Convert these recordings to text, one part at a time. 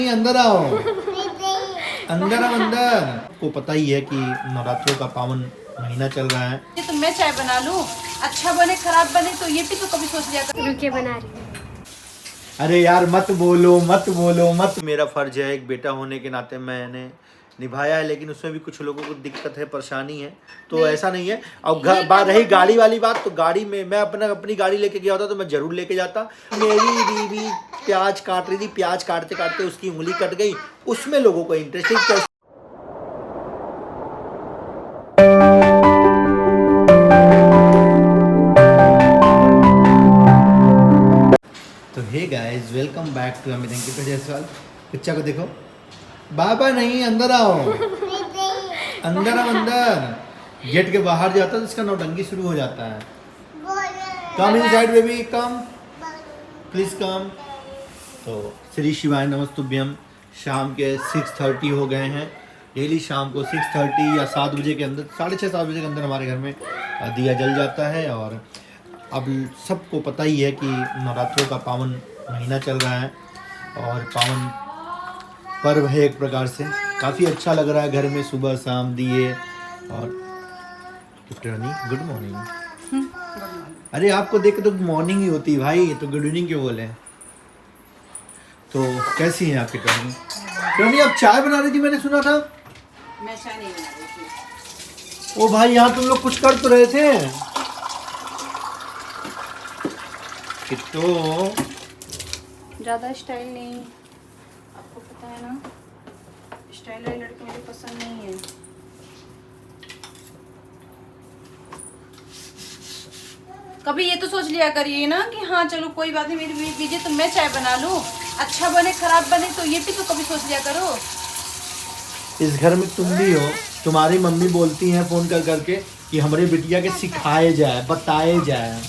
अंदर आओ, अंदर आओ अंदर। को पता ही है कि नवरात्रों का पावन महीना चल रहा है। तो मैं चाय बना लूं, अच्छा बने खराब बने तो ये भी तो कभी सोच लिया कर। रुके बना रही हूँ। अरे यार मत बोलो मत बोलो मत। मेरा फर्ज है एक बेटा होने के नाते मैंने निभाया है, लेकिन उसमें भी कुछ लोगों को दिक्कत है, परेशानी है, तो नहीं, ऐसा नहीं है। अब बात रही गाड़ी वाली बात, तो गाड़ी में मैं अपनी गाड़ी लेके गया होता तो मैं जरूर लेके जाता। मेरी बीवी प्याज काट रही थी, प्याज काटते काटते उसकी उंगली कट गई, उसमें लोगों को इंटरेस्टिंग। तो hey guys, welcome back to Amit Ankit Jaiswal. बच्चा को देखो, बाबा नहीं, अंदर आओ, अंदर आओ अंदर। गेट के बाहर जाता तो इसका नौटंकी शुरू हो जाता है। Come inside baby, come please come. तो श्री शिवाय नमस्तुभ्यम। शाम के 6:30 हो गए हैं। डेली शाम को 6:30 या 7 बजे के अंदर, 6:30-7 बजे के अंदर हमारे घर में दिया जल जाता है। और अब सबको पता ही है कि नवरात्रों का पावन महीना चल रहा है और पावन पर्व है एक प्रकार से। काफ़ी अच्छा लग रहा है घर में, सुबह शाम दिए। और गुड मॉर्निंग। अरे आपको देख के तो मॉर्निंग ही होती है भाई, तो गुड इवनिंग क्यों बोले? तो कैसी है आपकी टर्नी? टर्नी आप चाय बना रही थी, मैंने सुना था। मैं चाय नहीं बना रही थी। ओ भाई, यहाँ तुम लोग कुछ कर तो रहे थे। किट्टू ज़्यादा स्टाइल नहीं, आपको पता है ना, स्टाइल वाली लड़की मुझे पसंद नहीं है। कभी ये तो सोच लिया करिए ना कि हाँ चलो कोई बात नहीं, मेरी बीवी बीजी तो मैं चाय बना लूं, अच्छा बने खराब बने तो ये भी तो कभी सोच लिया करो। इस घर में तुम भी हो, तुम्हारी मम्मी बोलती हैं फोन कर करके कि हमारे बिटिया के सिखाए जाए, बताए जाए।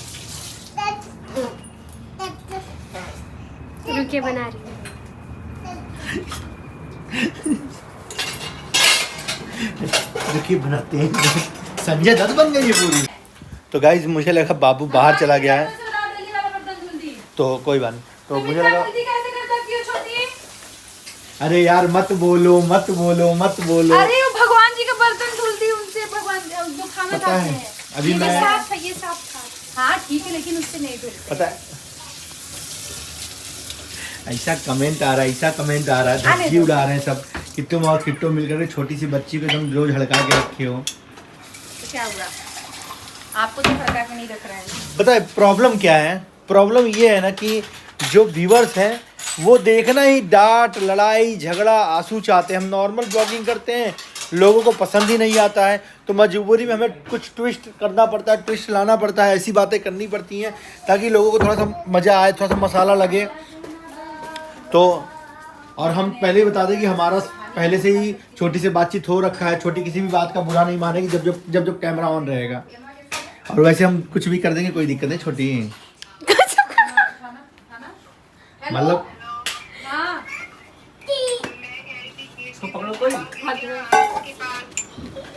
रुके बना रही हूँ। रुके बनाते हैं। संजय दत्त बन गई है पूरी। तो गाइज मुझे लगा बाबू बाहर चला गया है, तो कोई बात नहीं। तो मुझे लगा अरे यार मत बोलो मत बोलो मत बोलो। अरे वो भगवान जी का बर्तन धुलती, उनसे भगवान जो खाना पता खाते है हैं। अभी मैं ये साफ था। हाँ ठीक है, लेकिन उससे नहीं धुलते। पता है ऐसा कमेंट आ रहा है, ऐसा कमेंट आ रहा है, धज्जी उड़ा रहे हैं सब कि तुम और किट्टो मिलकर छोटी सी बच्ची को तुम रोज हड़का के रखे हो। तो क्या हुआ, आपको तो हड़का के नहीं रख रहा है। पता है प्रॉब्लम क्या है? प्रॉब्लम ये है ना कि जो व्यूअर्स हैं वो देखना ही डांट, लड़ाई, झगड़ा, आंसू चाहते हैं। हम नॉर्मल ब्लॉगिंग करते हैं, लोगों को पसंद ही नहीं आता है, तो मजबूरी में हमें कुछ ट्विस्ट करना पड़ता है, ट्विस्ट लाना पड़ता है, ऐसी बातें करनी पड़ती हैं ताकि लोगों को थोड़ा सा मज़ा आए, थोड़ा सा मसाला लगे। तो और हम पहले ही बता दें कि हमारा पहले से ही छोटी से बातचीत हो रखा है। छोटी किसी भी बात का बुरा नहीं मानेगी जब कैमरा ऑन रहेगा। और वैसे हम कुछ भी कर देंगे, कोई दिक्कत नहीं। छोटी मतलब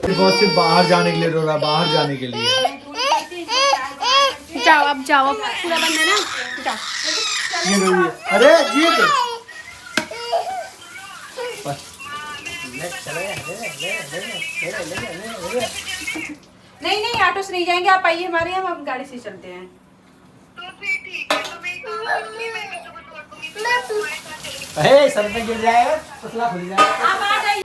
बहुत से बाहर जाने के लिए रो रहा, बाहर जाने के लिए। जाओ अब जाओ, अब पूरा बंद है ना, जाओ। ये रो रही है। अरे जीत नहीं नहीं, ऑटो से नहीं जाएंगे, आप आइए हमारे यहाँ, हम गाड़ी से चलते हैं। सर पे गिर जाएगा, पसला खुल जाएगा। आप आ जाइए।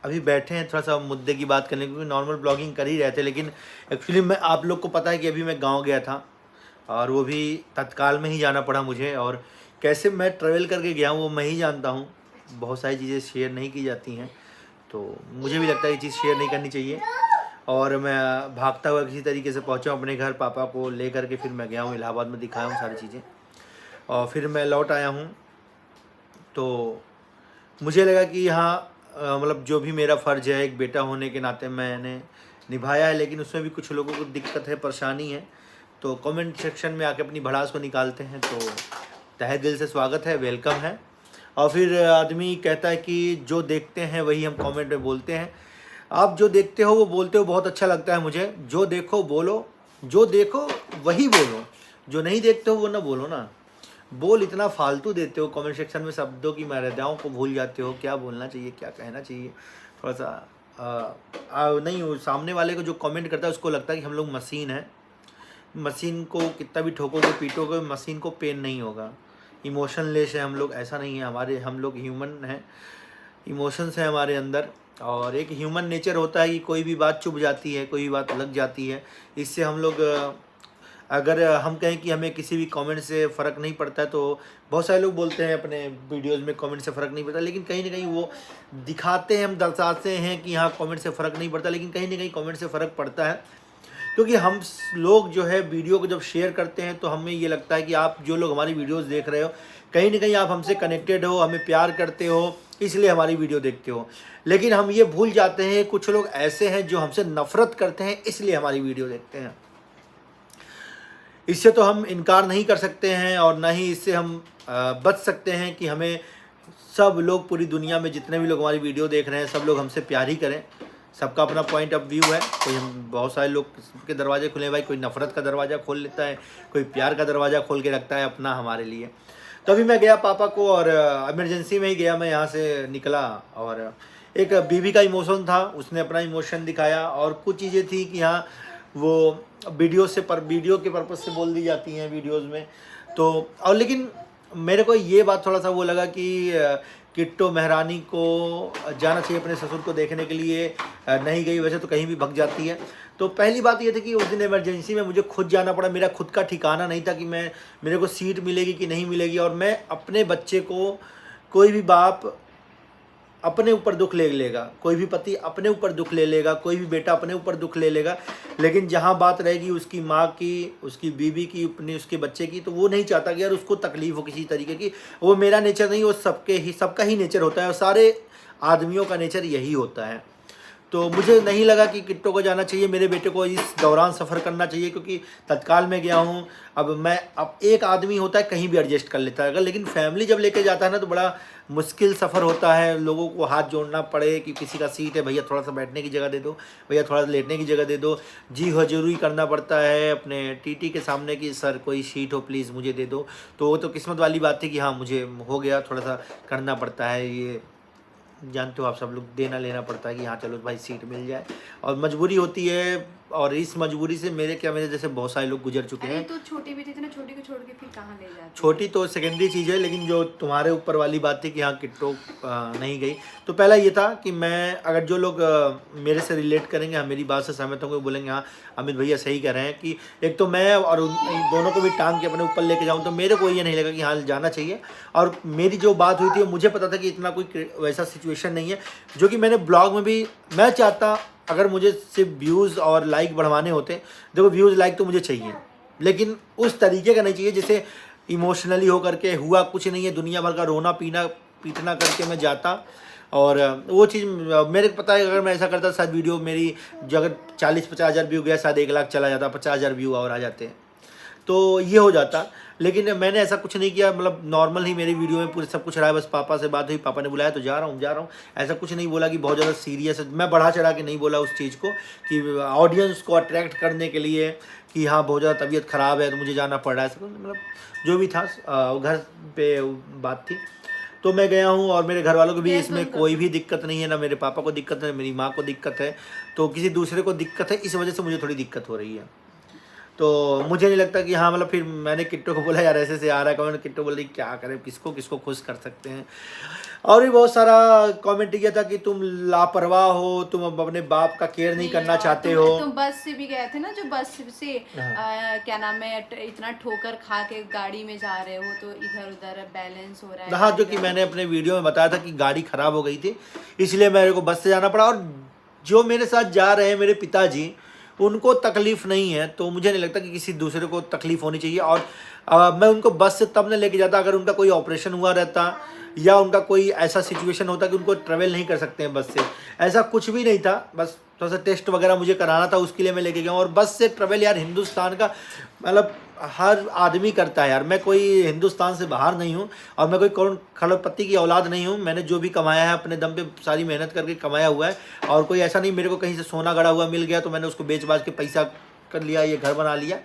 अभी बैठे हैं थोड़ा सा मुद्दे की बात करने, क्योंकि नॉर्मल ब्लॉगिंग कर ही रहे थे, लेकिन एक्चुअली मैं आप लोग को पता है कि अभी मैं गांव गया था और वो भी तत्काल में ही जाना पड़ा मुझे। और कैसे मैं ट्रेवल करके गया हूँ वो मैं ही जानता हूँ। बहुत सारी चीज़ें शेयर नहीं की जाती हैं, तो मुझे भी लगता है ये चीज़ शेयर नहीं करनी चाहिए। और मैं भागता हुआ किसी तरीके से पहुँचा हूँ अपने घर, पापा को ले करके फिर मैं गया हूँ इलाहाबाद में, दिखाया हूँ सारी चीज़ें और फिर मैं लौट आया हूँ। तो मुझे लगा कि हाँ मतलब जो भी मेरा फ़र्ज़ है एक बेटा होने के नाते मैंने निभाया है, लेकिन उसमें भी कुछ लोगों को दिक्कत है, परेशानी है, तो कमेंट सेक्शन में आके अपनी भड़ास को निकालते हैं। तो तहे दिल से स्वागत है, वेलकम है। और फिर आदमी कहता है कि जो देखते हैं वही हम कमेंट में बोलते हैं। आप जो देखते हो वो बोलते हो, बहुत अच्छा लगता है मुझे। जो देखो बोलो, जो देखो वही बोलो, जो नहीं देखते हो वो ना बोलो ना। बोल इतना फालतू देते हो कमेंट सेक्शन में, शब्दों की मर्यादाओं को भूल जाते हो, क्या बोलना चाहिए क्या कहना चाहिए। थोड़ा सा नहीं वो सामने वाले को जो कमेंट करता है उसको लगता है कि हम लोग मशीन है, मशीन को कितना भी ठोकोगे पीटोगे मशीन को पेन नहीं होगा। इमोशनलेस है हम लोग, ऐसा नहीं है। हम लोग ह्यूमन हैं, इमोशंस हैं हमारे अंदर, और एक ह्यूमन नेचर होता है कि कोई भी बात चुभ जाती है, कोई भी बात लग जाती है। इससे हम लोग अगर हम कहें कि हमें किसी भी कमेंट से फ़र्क नहीं पड़ता है, तो बहुत सारे लोग बोलते हैं अपने वीडियोज़ में कमेंट से फ़र्क नहीं पड़ता, लेकिन कहीं ना कहीं वो दिखाते हैं, हम दर्शाते हैं कि हाँ कमेंट से फ़र्क नहीं पड़ता, लेकिन कहीं ना कहीं कमेंट से फ़र्क पड़ता है। क्योंकि हम लोग जो है वीडियो को जब शेयर करते हैं तो हमें ये लगता है कि आप जो लोग हमारी वीडियोस देख रहे हो कहीं ना कहीं आप हमसे कनेक्टेड हो, हमें प्यार करते हो, इसलिए हमारी वीडियो देखते हो। लेकिन हम ये भूल जाते हैं कुछ लोग ऐसे हैं जो हमसे नफ़रत करते हैं, इसलिए हमारी वीडियो देखते हैं। इससे तो हम इनकार नहीं कर सकते हैं और ना ही इससे हम बच सकते हैं कि हमें सब लोग, पूरी दुनिया में जितने भी लोग हमारी वीडियो देख रहे हैं सब लोग हमसे प्यार ही करें। सबका अपना पॉइंट ऑफ व्यू है। कोई हम बहुत सारे लोग के दरवाजे खुले भाई, कोई नफ़रत का दरवाज़ा खोल लेता है, कोई प्यार का दरवाज़ा खोल के रखता है अपना हमारे लिए। तो अभी मैं गया पापा को, और इमरजेंसी में ही गया मैं, यहाँ से निकला, और एक बीवी का इमोशन था, उसने अपना इमोशन दिखाया, और कुछ चीज़ें थी कि हाँ वो वीडियो के पर्पज़ से बोल दी जाती हैं वीडियोज़ में। तो और लेकिन मेरे को ये बात थोड़ा सा वो लगा कि किट्टो मेहरानी को जाना चाहिए अपने ससुर को देखने के लिए, नहीं गई, वैसे तो कहीं भी भग जाती है। तो पहली बात ये थी कि उस दिन इमरजेंसी में मुझे खुद जाना पड़ा, मेरा खुद का ठिकाना नहीं था कि मेरे को सीट मिलेगी कि नहीं मिलेगी, और मैं अपने बच्चे को, कोई भी बाप अपने ऊपर दुख ले लेगा, कोई भी पति अपने ऊपर दुख ले लेगा, कोई भी बेटा अपने ऊपर दुख ले लेगा, लेकिन जहाँ बात रहेगी उसकी माँ की, उसकी बीवी की, अपने उसके बच्चे की, तो वो नहीं चाहता कि यार उसको तकलीफ हो किसी तरीके की। वो मेरा नेचर नहीं, वो सबका ही नेचर होता है, और सारे आदमियों का नेचर यही होता है। तो मुझे नहीं लगा कि किट्टो को जाना चाहिए, मेरे बेटे को इस दौरान सफ़र करना चाहिए, क्योंकि तत्काल में गया हूँ। अब एक आदमी होता है कहीं भी एडजस्ट कर लेता है, अगर लेकिन फैमिली जब लेके जाता है ना तो बड़ा मुश्किल सफ़र होता है। लोगों को हाथ जोड़ना पड़े कि किसी का सीट है, भैया थोड़ा सा बैठने की जगह दे दो, भैया थोड़ा सा लेटने की जगह दे दो, जी हजूरी करना पड़ता है अपने टीटी के सामने कि सर कोई सीट हो प्लीज़ मुझे दे दो। तो वो तो किस्मत वाली बात थी कि हाँ मुझे हो गया, थोड़ा सा करना पड़ता है, ये जानते हो आप सब लोग, देना लेना पड़ता है कि हाँ चलो भाई सीट मिल जाए, और मजबूरी होती है। और इस मजबूरी से मेरे जैसे बहुत सारे लोग गुजर चुके हैं। तो छोटी भी थी ना, छोटी को छोड़ के फिर कहाँ ले जाते? छोटी तो सेकेंडरी चीज़ है, लेकिन जो तुम्हारे ऊपर वाली बात थी कि हाँ किट्टो नहीं गई, तो पहला ये था कि मैं, अगर जो लोग मेरे से रिलेट करेंगे, हाँ मेरी बात से सहमत होंगे, बोलेंगे हाँ अमित भैया सही कह रहे हैं कि एक तो मैं और इन दोनों को भी टांग के अपने ऊपर लेके जाऊँ, तो मेरे को ये नहीं लगा कि हाँ जाना चाहिए। और मेरी जो बात हुई थी मुझे पता था कि इतना कोई वैसा सिचुएशन नहीं है, जो कि मैंने ब्लॉग में भी, मैं चाहता अगर मुझे सिर्फ व्यूज़ और लाइक बढ़वाने होते, देखो व्यूज़ लाइक तो मुझे चाहिए, लेकिन उस तरीके का नहीं चाहिए जैसे इमोशनली हो करके, हुआ कुछ नहीं है, दुनिया भर का रोना पीटना करके मैं जाता। और वो चीज़ मेरे को पता है, अगर मैं ऐसा करता शायद वीडियो मेरी जो अगर 40-50 हज़ार व्यू गया, शायद 1 लाख चला जाता, 50 हज़ार व्यू और आ जाते हैं, तो ये हो जाता। लेकिन मैंने ऐसा कुछ नहीं किया, मतलब नॉर्मल ही मेरी वीडियो में पूरे सब कुछ रहा है। बस पापा से बात हुई, पापा ने बुलाया तो जा रहा हूँ, ऐसा कुछ नहीं बोला कि बहुत ज़्यादा सीरियस है। मैं बढ़ा चढ़ा के नहीं बोला उस चीज़ को कि ऑडियंस को अट्रैक्ट करने के लिए कि हाँ बहुत ज़्यादा तबीयत ख़राब है तो मुझे जाना पड़ रहा है, मतलब जो भी था घर पे बात थी। तो मैं गया हूँ, और मेरे घर वालों को भी इसमें कोई भी दिक्कत नहीं है, ना मेरे पापा को दिक्कत है, मेरी माँ को दिक्कत है, तो किसी दूसरे को दिक्कत है, इस वजह से मुझे थोड़ी दिक्कत हो रही है। तो मुझे नहीं लगता कि हाँ, मतलब फिर मैंने किट्टो को बोला यार ऐसे से आ रहा है कमेंट, किट्टो बोल रही क्या करें, किसको खुश कर सकते हैं। और भी बहुत सारा कमेंट किया था कि तुम लापरवाह हो, तुम अब अपने बाप का केयर नहीं करना चाहते हो। तुम बस से भी गए थे ना, जो बस से क्या नाम है, इतना ठोकर खा के गाड़ी में जा रहे हो तो इधर उधर बैलेंस हो रहा है। हाँ, जो कि मैंने अपने वीडियो में बताया था कि गाड़ी खराब हो गई थी, इसलिए मेरे को बस से जाना पड़ा। और जो मेरे साथ जा रहे हैं मेरे पिताजी, उनको तकलीफ़ नहीं है, तो मुझे नहीं लगता कि किसी दूसरे को तकलीफ़ होनी चाहिए। और मैं उनको बस से तब न लेके जाता अगर उनका कोई ऑपरेशन हुआ रहता, या उनका कोई ऐसा सिचुएशन होता कि उनको ट्रैवल नहीं कर सकते हैं बस से। ऐसा कुछ भी नहीं था, बस थोड़ा सा टेस्ट वगैरह मुझे कराना था, उसके लिए मैं लेके गया हूँ। और बस से ट्रैवल यार हिंदुस्तान का, मतलब हर आदमी करता है यार। मैं कोई हिंदुस्तान से बाहर नहीं हूँ, और मैं कोई कौन खड़पति की औलाद नहीं हूँ। मैंने जो भी कमाया है अपने दम पे सारी मेहनत करके कमाया हुआ है, और कोई ऐसा नहीं मेरे को कहीं से सोना गड़ा हुआ मिल गया तो मैंने उसको बेच बाज के पैसा कर लिया, ये घर बना लिया,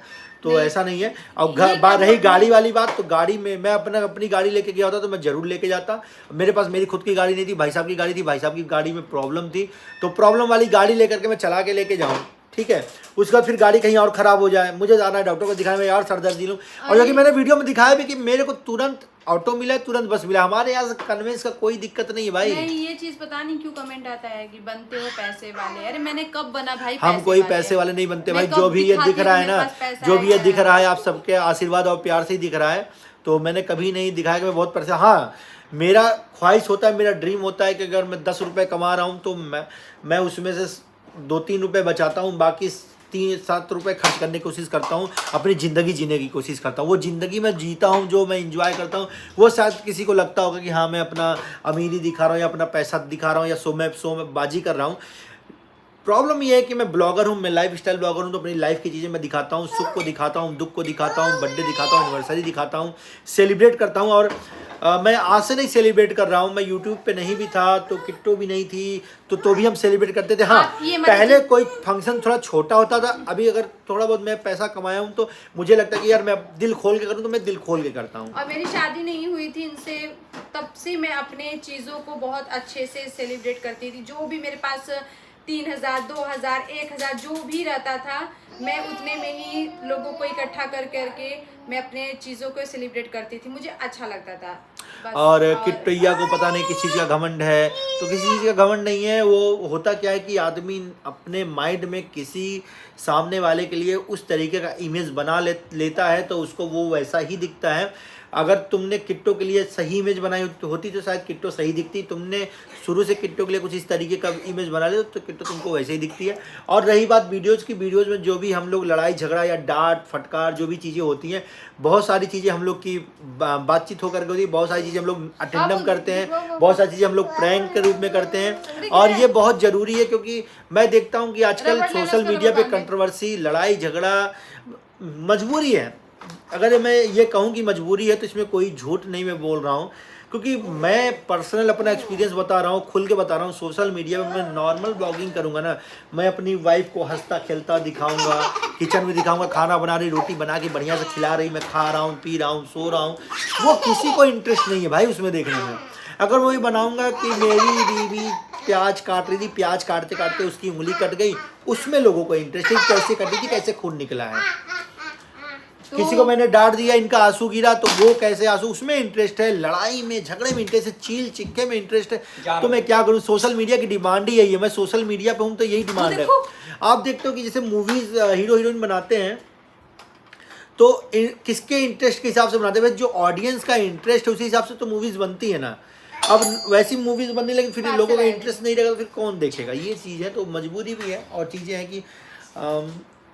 तो ऐसा नहीं है। अब बात रही गाड़ी वाली बात, तो गाड़ी में मैं अपनी गाड़ी लेके गया होता तो मैं जरूर लेके जाता। मेरे पास मेरी खुद की गाड़ी नहीं थी, भाई साहब की गाड़ी थी, भाई साहब की गाड़ी में प्रॉब्लम थी, तो प्रॉब्लम वाली गाड़ी लेकर के मैं चला के लेके जाऊँ, ठीक है। उसके बाद फिर गाड़ी कहीं और ख़राब हो जाए, मुझे जाना है डॉक्टर को दिखाने में, यार सरदर्दी लूँ। और जो कि मैंने वीडियो में दिखाया भी कि मेरे को तुरंत ऑटो मिला, तुरंत बस मिला। हमारे यहाँ से कन्वेंस का कोई दिक्कत नहीं है भाई। नहीं, ये चीज पता नहीं क्यों कमेंट आता है कि बनते हो पैसे वाले। अरे मैंने कब बना भाई? हम कोई पैसे वाले नहीं बनते भाई। जो भी ये दिख रहा है ना, जो भी ये दिख रहा है, आप सबके आशीर्वाद और प्यार से ही दिख रहा है। तो मैंने कभी नहीं दिखाया कि मैं बहुत पैसे, हाँ मेरा ख्वाहिश होता है, मेरा ड्रीम होता है कि अगर मैं 10 रुपये कमा रहा हूँ तो मैं उसमें से 2-3 रुपये बचाता हूँ, बाकी 3-7 रुपये खर्च करने की कोशिश करता हूँ, अपनी ज़िंदगी जीने की कोशिश करता हूँ। वो ज़िंदगी मैं जीता हूँ, जो मैं इंजॉय करता हूँ, वो शायद किसी को लगता होगा कि हाँ मैं अपना अमीरी दिखा रहा हूँ या अपना पैसा दिखा रहा हूँ या शो में बाजी कर रहा हूँ। प्रॉब्लम ये है कि मैं ब्लॉगर हूँ, मैं लाइफ स्टाइल ब्लॉगर हूँ, तो अपनी लाइफ की चीज़ें मैं दिखाता हूँ, सुख को दिखाता हूँ, दुख को दिखाता हूँ, बर्थडे दिखाता हूँ, एनिवर्सरी दिखाता हूँ, सेलिब्रेट करता हूँ। और मैं आज से नहीं सेलिब्रेट कर रहा हूँ, मैं यूट्यूब पे नहीं भी था तो किट्टो भी नहीं थी तो भी हम सेलिब्रेट करते थे। हाँ पहले कोई फंक्शन थोड़ा छोटा होता था, अभी अगर थोड़ा बहुत मैं पैसा कमाया हूँ तो मुझे लगता है कि यार मैं दिल खोल के करूँ, तो मैं दिल खोल के करता हूँ। और मेरी शादी नहीं हुई थी इनसे, तब से मैं अपने चीज़ों को बहुत अच्छे से सेलिब्रेट करती थी। जो भी मेरे पास 3000, 2000, 1000 जो भी रहता था, मैं उतने में ही लोगों को इकट्ठा करके मैं अपने चीज़ों को सेलिब्रेट करती थी, मुझे अच्छा लगता था। और किट्टैया को पता नहीं किस चीज़ का घमंड है, तो किसी चीज़ का घमंड नहीं है। वो होता क्या है कि आदमी अपने माइंड में किसी सामने वाले के लिए उस तरीके का इमेज बना लेता है तो उसको वो वैसा ही दिखता है। अगर तुमने किट्टो के लिए सही इमेज बनाई होती तो शायद किट्टो सही दिखती। तुमने शुरू से किट्टो के लिए कुछ इस तरीके का इमेज बना लिया तो किट्टो तुमको वैसे ही दिखती है। और रही बात वीडियोज़ की, वीडियोज़ में जो भी हम लोग लड़ाई झगड़ा या डांट फटकार जो भी चीज़ें होती हैं, बहुत सारी चीज़ें हम लोग की बातचीत होकर के होती है, बहुत सारी चीज़ें हम लोग अटेंडम करते हैं, बहुत सारी चीज़ें हम लोग प्रैंक के रूप में करते हैं। और ये बहुत ज़रूरी है क्योंकि मैं देखता हूँ कि आजकल सोशल मीडिया पर कंट्रोवर्सी, लड़ाई झगड़ा मजबूरी है। अगर मैं ये कहूँ कि मजबूरी है तो इसमें कोई झूठ नहीं मैं बोल रहा हूँ, क्योंकि मैं पर्सनल अपना एक्सपीरियंस बता रहा हूँ, खुल के बता रहा हूँ। सोशल मीडिया में मैं नॉर्मल ब्लॉगिंग करूँगा ना, मैं अपनी वाइफ को हंसता खेलता दिखाऊंगा, किचन में दिखाऊंगा, खाना बना रही, रोटी बना के बढ़िया से खिला रही, मैं खा रहा हूँ, पी रहा हूँ, सो रहा हूँ। वो किसी को इंटरेस्ट नहीं है भाई उसमें देखने में। अगर वही बनाऊँगा कि मेरी बीवी प्याज काट रही थी, प्याज काटते काटते उसकी उंगली कट गई, उसमें लोगों को इंटरेस्ट है कैसे कटी थी, कैसे खून निकला है। किसी को मैंने डांट दिया, इनका आंसू गिरा तो वो कैसे आंसू, उसमें इंटरेस्ट है। लड़ाई में झगड़े में इंटरेस्ट है, चील चिक्के में इंटरेस्ट है। तो मैं क्या करूं, सोशल मीडिया की डिमांड ही यही है। मैं सोशल मीडिया पे हूं तो यही डिमांड है। आप देखते हो कि जैसे मूवीज हीरो हीरोइन बनाते हैं तो किसके इंटरेस्ट के हिसाब से बनाते हैं, जो ऑडियंस का इंटरेस्ट है उसी हिसाब से तो मूवीज बनती है ना। अब वैसी मूवीज बनने लगी फिर लोगों का इंटरेस्ट नहीं रहेगा तो फिर कौन देखेगा, ये चीज़ है। तो मजबूरी भी है और चीज़ें हैं कि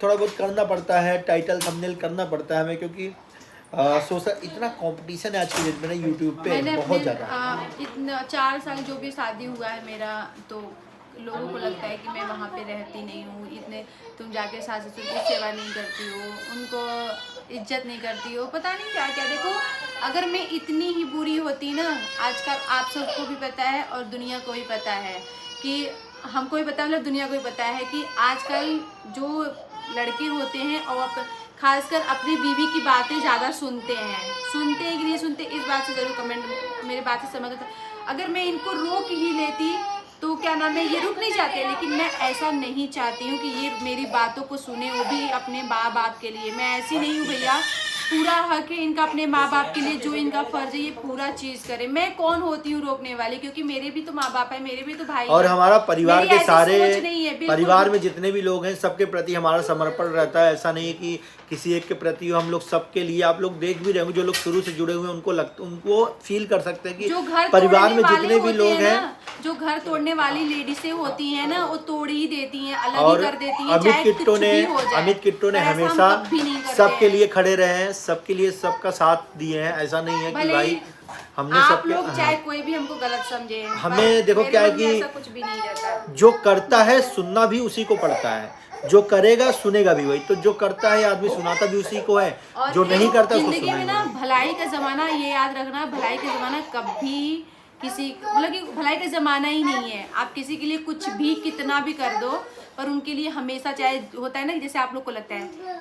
थोड़ा बहुत करना पड़ता है, टाइटल थंबनेल करना पड़ता है हमें, क्योंकि सोशल इतना कंपटीशन है आज की डेट में ना यूट्यूब पे बहुत ज़्यादा। इतना 4 साल जो भी शादी हुआ है मेरा, तो लोगों को लगता है कि मैं वहाँ पे रहती नहीं हूँ, इतने तुम जाके सास ससुर की सेवा नहीं करती हो, उनको इज्जत नहीं करती हो, पता नहीं क्या क्या। देखो अगर मैं इतनी ही बुरी होती ना, आजकल आप सबको भी पता है और दुनिया को भी पता है कि हमको भी पता है, मतलब दुनिया को भी पता है कि आजकल जो लड़के होते हैं और खासकर अपनी बीवी की बातें ज़्यादा सुनते हैं कि नहीं सुनते, इस बात से ज़रूर कमेंट मेरी बात से समझ आता। अगर मैं इनको रोक ही लेती तो क्या नाम है, ये रुक नहीं जाते, लेकिन मैं ऐसा नहीं चाहती हूँ कि ये मेरी बातों को सुने, वो भी अपने माँ बाप के लिए। मैं ऐसी नहीं हूँ भैया, पूरा हक है इनका अपने माँ बाप के लिए, जो इनका फर्ज है ये पूरा चीज़ करे। मैं कौन होती हूँ रोकने वाली, क्योंकि मेरे भी तो माँ बाप है, मेरे भी तो भाई और हमारा परिवार के सारे है, परिवार में जितने भी लोग हैं सबके प्रति हमारा समर्पण रहता है। ऐसा नहीं है कि किसी एक के प्रति हम लोग सबके लिए। आप लोग देख भी रहे होंगे जो लोग शुरू से जुड़े हुए हैं उनको फील कर सकते हैं कि परिवार में जितने भी लोग हैं, जो घर तोड़ने वाली लेडीसें होती हैं ना, वो तोड़ ही देती हैं, अलग ही कर देती हैं। अमित किट्टो ने हमेशा सबके लिए खड़े रहे हैं, सबके लिए सबका साथ दिए हैं। ऐसा नहीं है कि भाई हमने आप लोग चाहे कोई भी हमको गलत समझे, हमें देखो क्या है कि कुछ भी नहीं रहता। जो करता है सुनना भी उसी को पड़ता है, जो करेगा सुनेगा भी वही। तो जो करता है आदमी सुनाता भी उसी को है, जो नहीं करता उसको जिंदगी में ना भलाई का जमाना, ये याद रखना, भलाई का जमाना कभी किसी मतलब कि भलाई का ज़माना ही नहीं है। आप किसी के लिए कुछ भी कितना भी कर दो, पर उनके लिए हमेशा, चाहे होता है ना जैसे आप लोग को लगता है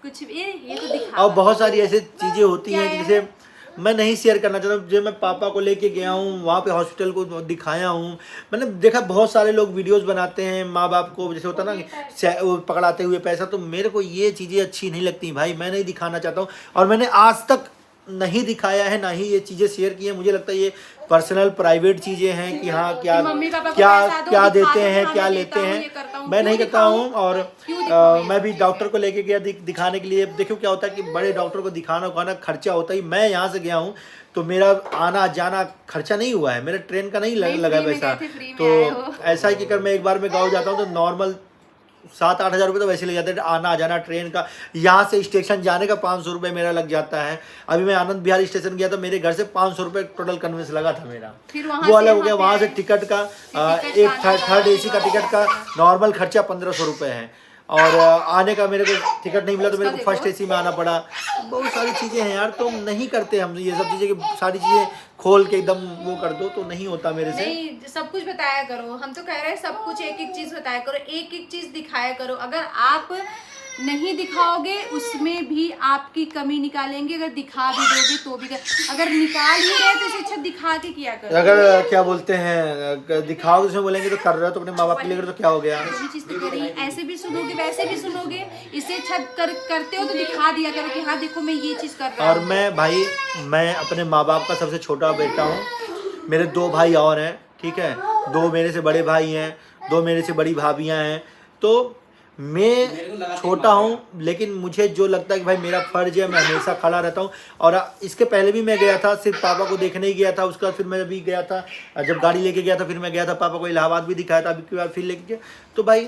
कुछ भी ये तो दिखा। और बहुत सारी ऐसी चीज़ें होती हैं कि है? जैसे मैं नहीं शेयर करना चाहता हूँ। जब मैं पापा को लेके गया हूँ वहाँ पे हॉस्पिटल को दिखाया हूँ, मैंने देखा बहुत सारे लोग वीडियोस बनाते हैं माँ बाप को, जैसे होता है ना कि वो पकड़ाते हुए पैसा, तो मेरे को ये चीज़ें अच्छी नहीं लगती भाई, मैं नहीं दिखाना चाहता हूँ और मैंने आज तक नहीं दिखाया है, ना ही ये चीज़ें शेयर की है। मुझे लगता है ये पर्सनल प्राइवेट चीज़ें हैं कि हाँ क्या मम्मी पापा को क्या पैसा दो, क्या दिखा देते दो, हैं, हाँ, क्या मैं लेते देता हूँ, हैं, ये करता हूँ, मैं नहीं क्यों करता हूँ। दिखाऊं? और क्यों दिखाऊं मैं भी डॉक्टर को लेके गया दिखाने के लिए। देखो क्या होता है कि बड़े डॉक्टर को दिखाना उखाना खर्चा होता ही। मैं यहाँ से गया हूँ तो मेरा आना जाना खर्चा नहीं हुआ है, मेरा ट्रेन का नहीं लगा फ्री में पैसा। गए थे, फ्री में तो आए हो। ऐसा है कि अगर मैं एक बार में गाँव जाता हूँ तो नॉर्मल 7-8 हज़ार रुपये तो वैसे लग जाते हैं, आना जाना ट्रेन का। यहाँ से स्टेशन जाने का 500 रुपये मेरा लग जाता है। अभी मैं आनंद विहार स्टेशन गया तो मेरे घर से 500 रुपये टोटल कन्वेंस लगा था मेरा, फिर वहाँ वो अलग से हो गया। वहाँ वहाँ पे से टिकट का टिकट एक का थर्ड AC का टिकट का नॉर्मल खर्चा 1500 रुपये है, और आने का मेरे को टिकट नहीं मिला तो मेरे को फर्स्ट AC में आना पड़ा। बहुत सारी चीज़ें हैं यार, तो नहीं करते हम ये सब चीज़ें कि सारी चीज़ें खोल के एकदम वो कर दो, तो नहीं होता मेरे से। नहीं, सब कुछ बताया करो। हम तो कह रहे हैं सब कुछ एक एक चीज बताया करो, एक एक चीज दिखाया करो। अगर आप नहीं दिखाओगे उसमें भी आपकी कमी निकालेंगे, अगर दिखा भी दोगे तो भी अगर निकाल ही रहे तो इससे अच्छा दिखा के किया करो। अगर क्या बोलते हैं दिखाओ उसमें बोलेंगे तो कर रहे हो तो अपने माँ बाप के लिए करो तो क्या हो गया। वही चीज तो कह रही, ऐसे भी सुनोगे वैसे भी सुनोगे, इससे अच्छा करते हो तो दिखा दिया करो कि हाँ देखो मैं ये चीज कर रहा और हूँ। मैं भाई, मैं अपने माँ बाप का सबसे छोटा बेटा हूँ। मेरे 2 भाई और हैं, ठीक है, 2 मेरे से बड़े भाई हैं, 2 मेरे से बड़ी भाभियाँ हैं। तो मैं छोटा हूँ, लेकिन मुझे जो लगता है कि भाई मेरा फर्ज है, मैं हमेशा खड़ा रहता हूँ। और इसके पहले भी मैं गया था, सिर्फ पापा को देखने ही गया था। उसका फिर मैं भी गया था, जब गाड़ी लेके गया था फिर मैं गया था, पापा को इलाहाबाद भी दिखाया था, अभी की बार फिर लेके गया। तो भाई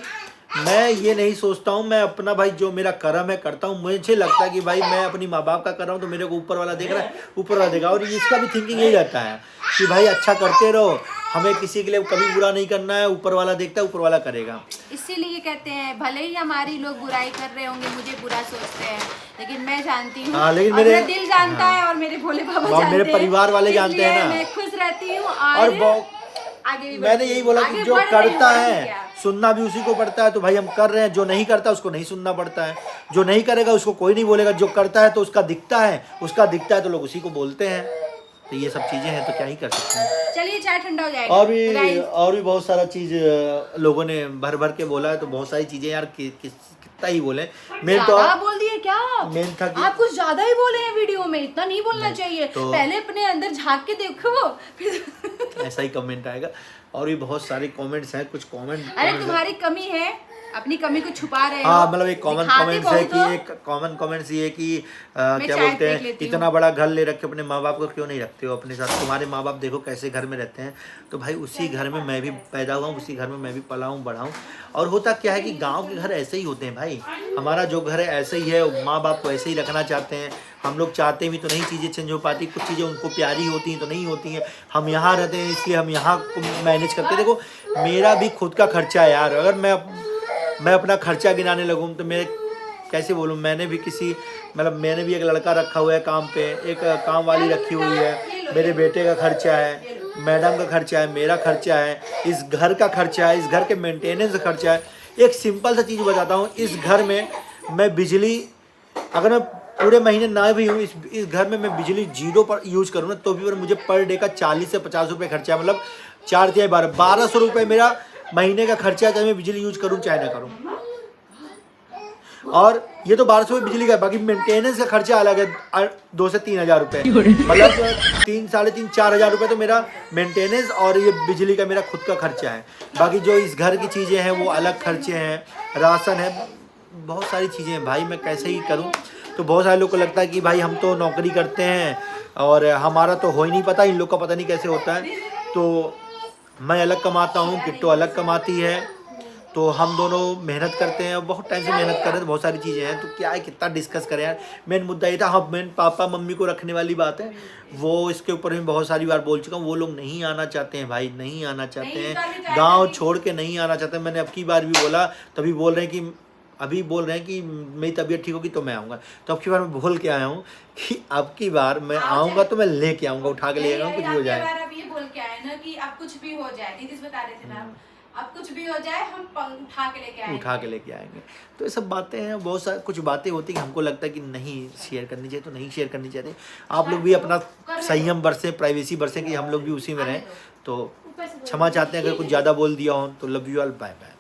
मैं ये नहीं सोचता हूँ, मैं अपना भाई जो मेरा कर्म है करता हूँ। मुझे लगता है कि भाई मैं अपनी माँ बाप का कर रहा हूँ तो मेरे को ऊपर वाला देख रहा है, ऊपर वाला देगा। और इसका भी थिंकिंग यही रहता है कि भाई अच्छा करते रहो, हमें किसी के लिए कभी बुरा नहीं करना है, ऊपर वाला देखता है, ऊपर वाला करेगा। इसीलिए कहते हैं भले ही हमारी लोग बुराई कर रहे होंगे, मुझे बुरा सोचते हैं, लेकिन मैं जानती हूँ, हाँ, लेकिन और मेरे मेरा दिल जानता है और मेरे भोले बाबा और जानते हैं, मेरे परिवार वाले जानते हैं इसलिए ना। मैं खुश रहती हूँ। और आगे भी मैंने यही बोला कि जो करता है सुनना भी उसी को पड़ता है। तो भाई हम कर रहे हैं, जो नहीं करता उसको नहीं सुनना पड़ता है। जो नहीं करेगा उसको कोई नहीं बोलेगा, जो करता है तो उसका दिखता है तो लोग उसी को बोलते हैं। तो ये सब चीज़ें हैं, तो क्या ही कर सकते हैं। चलिए चाय ठंडा हो जाएगा। और भी बहुत सारा चीज़ लोगों ने भर भर के बोला है, तो बहुत सारी चीज़ें यार कितना ही बोले। मेन तो बोल दिए क्या मेन था कि आप कुछ ज्यादा ही बोले हैं वीडियो में, इतना नहीं बोलना चाहिए। तो पहले अपने अंदर झांक के देखो फिर ऐसा ही कमेंट आएगा। और भी बहुत सारे कमेंट्स हैं, कुछ कमेंट अरे तुम्हारी कमी है, अपनी कमी को छुपा रहे हो। हाँ, मतलब एक कॉमन दिखाते कमेंट्स है बहुत कि हो। एक कॉमन कमेंट्स ये कि मैं क्या चाय बोलते देख हैं, लेती इतना हूँ। बड़ा घर ले रखे अपने माँ बाप को क्यों नहीं रखते हो अपने साथ। तुम्हारे माँ बाप देखो कैसे घर में रहते हैं। तो भाई उसी घर में मैं भी पैदा हुआ हूँ, उसी घर में मैं भी पला हूँ, बढ़ा हूँ। और होता क्या है कि गाँव के घर ऐसे ही होते हैं भाई। हमारा जो घर है ऐसे ही है, माँ बाप को ऐसे ही रखना चाहते हैं। हम लोग चाहते भी तो नहीं चीज़ें चेंज हो पाती, कुछ चीज़ें उनको प्यारी होती हैं तो नहीं होती हैं। हम यहाँ रहते हैं इसलिए हम यहाँ को मैनेज करते हैं। देखो मेरा भी खुद का खर्चा है यार, अगर मैं अपना खर्चा गिनाने लगूँ तो मैं कैसे बोलूँ। मैंने भी मैंने भी एक लड़का रखा हुआ है काम पे, एक काम वाली रखी हुई है, मेरे बेटे का खर्चा है, मैडम का खर्चा है, मेरा खर्चा है, इस घर का खर्चा है, इस घर के मेंटेनेंस का खर्चा है। एक सिंपल सा चीज़ बताता हूँ, इस घर में मैं बिजली अगर मैं पूरे महीने ना भी हूँ, इस घर में मैं बिजली 0 पर यूज़ करूँ ना तो भी मुझे पर डे का 40 से 50 रुपये खर्चा है। मतलब 4 या 1200 रुपये मेरा महीने का खर्चा है, चाहे मैं बिजली यूज करूँ चाहे ना करूँ। और ये तो 1200 रुपये बिजली का, बाकी मेंटेनेंस का खर्चा अलग है 2 से 3 हज़ार रुपये। मतलब 3, 3.5, 4 हज़ार रुपये तो मेरा मेंटेनेंस और ये बिजली का मेरा खुद का खर्चा है। बाकी जो इस घर की चीज़ें हैं वो अलग खर्चे हैं, राशन है, बहुत सारी चीज़ें हैं भाई। मैं कैसे ही करूँ। तो बहुत सारे लोग को लगता है कि भाई हम तो नौकरी करते हैं और हमारा तो हो ही नहीं पता, इन लोग का पता नहीं कैसे होता है। तो मैं अलग कमाता हूँ, किट्टो अलग कमाती है, तो हम दोनों मेहनत करते हैं, बहुत टाइम से मेहनत कर रहे हैं। तो बहुत सारी चीज़ें हैं, तो क्या है कितना डिस्कस करें यार। मेन मुद्दा ये था। हाँ, मेन पापा मम्मी को रखने वाली बात है, वो इसके ऊपर मैं बहुत सारी बार बोल चुका हूँ। वो लोग नहीं आना चाहते हैं भाई, नहीं आना चाहते हैं, गाँव छोड़ के नहीं आना चाहते। मैंने अब की बार भी बोला, तभी बोल रहे हैं कि मेरी तबीयत ठीक होगी तो मैं आऊँगा। तो अब की बार मैं बोल के आया हूँ कि अब की बार मैं आऊँगा तो मैं लेके आऊँगा, उठा के ले आऊँगा, कुछ भी हो जाए। बोल के आए ना कि अब कुछ भी हो जाए, दीदी बता रहे थे ना, अब कुछ भी हो जाए हम उठा के लेके आएंगे, उठा के लेके आएंगे। तो ये सब बातें हैं, बहुत सारी कुछ बातें होती हैं कि हमको लगता है कि नहीं शेयर करनी चाहिए तो नहीं शेयर करनी चाहिए। आप लोग भी अपना संयम बरसें, प्राइवेसी बरसें कि हम लोग भी उसी में रहें। तो क्षमा चाहते हैं अगर कुछ ज़्यादा बोल दिया हो तो। Love you all, bye bye.